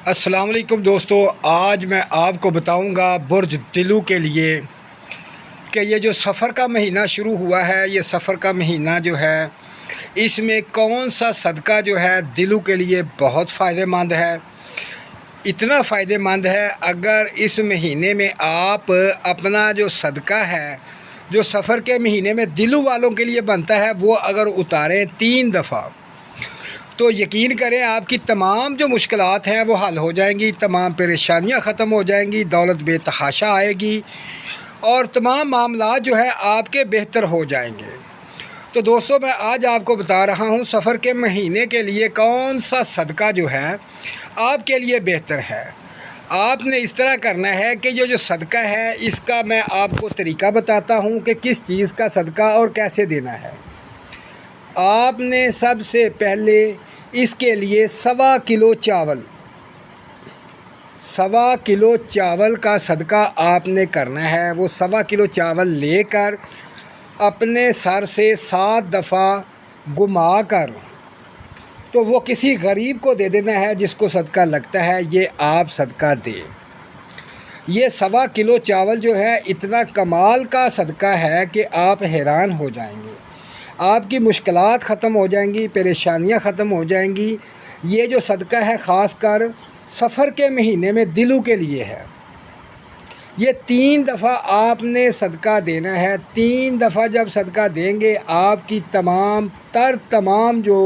السلام علیکم دوستو، آج میں آپ کو بتاؤں گا برج طلوع کے لیے کہ یہ جو سفر کا مہینہ شروع ہوا ہے، یہ سفر کا مہینہ جو ہے اس میں کون سا صدقہ جو ہے دلوں کے لیے بہت فائدہ مند ہے۔ اتنا فائدہ مند ہے اگر اس مہینے میں آپ اپنا جو صدقہ ہے جو سفر کے مہینے میں دلوں والوں کے لیے بنتا ہے وہ اگر اتاریں 3 دفعہ تو یقین کریں آپ کی تمام جو مشکلات ہیں وہ حل ہو جائیں گی، تمام پریشانیاں ختم ہو جائیں گی، دولت بے تحاشا آئے گی اور تمام معاملات جو ہے آپ کے بہتر ہو جائیں گے۔ تو دوستو، میں آج آپ کو بتا رہا ہوں سفر کے مہینے کے لیے کون سا صدقہ جو ہے آپ کے لیے بہتر ہے۔ آپ نے اس طرح کرنا ہے کہ یہ جو صدقہ ہے اس کا میں آپ کو طریقہ بتاتا ہوں کہ کس چیز کا صدقہ اور کیسے دینا ہے۔ آپ نے سب سے پہلے اس کے لیے 1.25 کلو چاول کا صدقہ آپ نے کرنا ہے۔ وہ 1.25 کلو چاول لے کر اپنے سر سے 7 دفعہ گھما کر تو وہ کسی غریب کو دے دینا ہے جس کو صدقہ لگتا ہے، یہ آپ صدقہ دیں۔ یہ 1.25 کلو چاول جو ہے اتنا کمال کا صدقہ ہے کہ آپ حیران ہو جائیں گے، آپ کی مشکلات ختم ہو جائیں گی، پریشانیاں ختم ہو جائیں گی۔ یہ جو صدقہ ہے خاص کر سفر کے مہینے میں دلوں کے لیے ہے۔ یہ 3 دفعہ آپ نے صدقہ دینا ہے۔ 3 دفعہ جب صدقہ دیں گے آپ کی تمام جو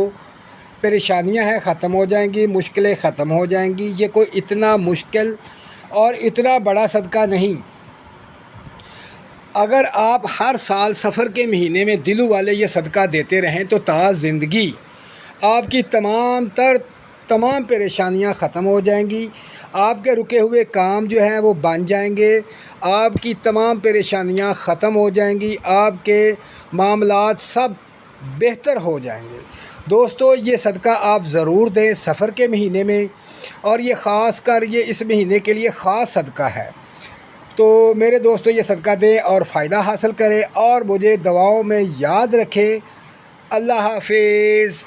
پریشانیاں ہیں ختم ہو جائیں گی، مشکلیں ختم ہو جائیں گی۔ یہ کوئی اتنا مشکل اور اتنا بڑا صدقہ نہیں۔ اگر آپ ہر سال سفر کے مہینے میں دلوں والے یہ صدقہ دیتے رہیں تو تا زندگی آپ کی تمام پریشانیاں ختم ہو جائیں گی، آپ کے رکے ہوئے کام جو ہیں وہ بن جائیں گے، آپ کی تمام پریشانیاں ختم ہو جائیں گی، آپ کے معاملات سب بہتر ہو جائیں گے۔ دوستو، یہ صدقہ آپ ضرور دیں سفر کے مہینے میں، اور یہ خاص کر یہ اس مہینے کے لیے خاص صدقہ ہے۔ تو میرے دوستو، یہ صدقہ دیں اور فائدہ حاصل کریں اور مجھے دعاؤں میں یاد رکھیں۔ اللہ حافظ۔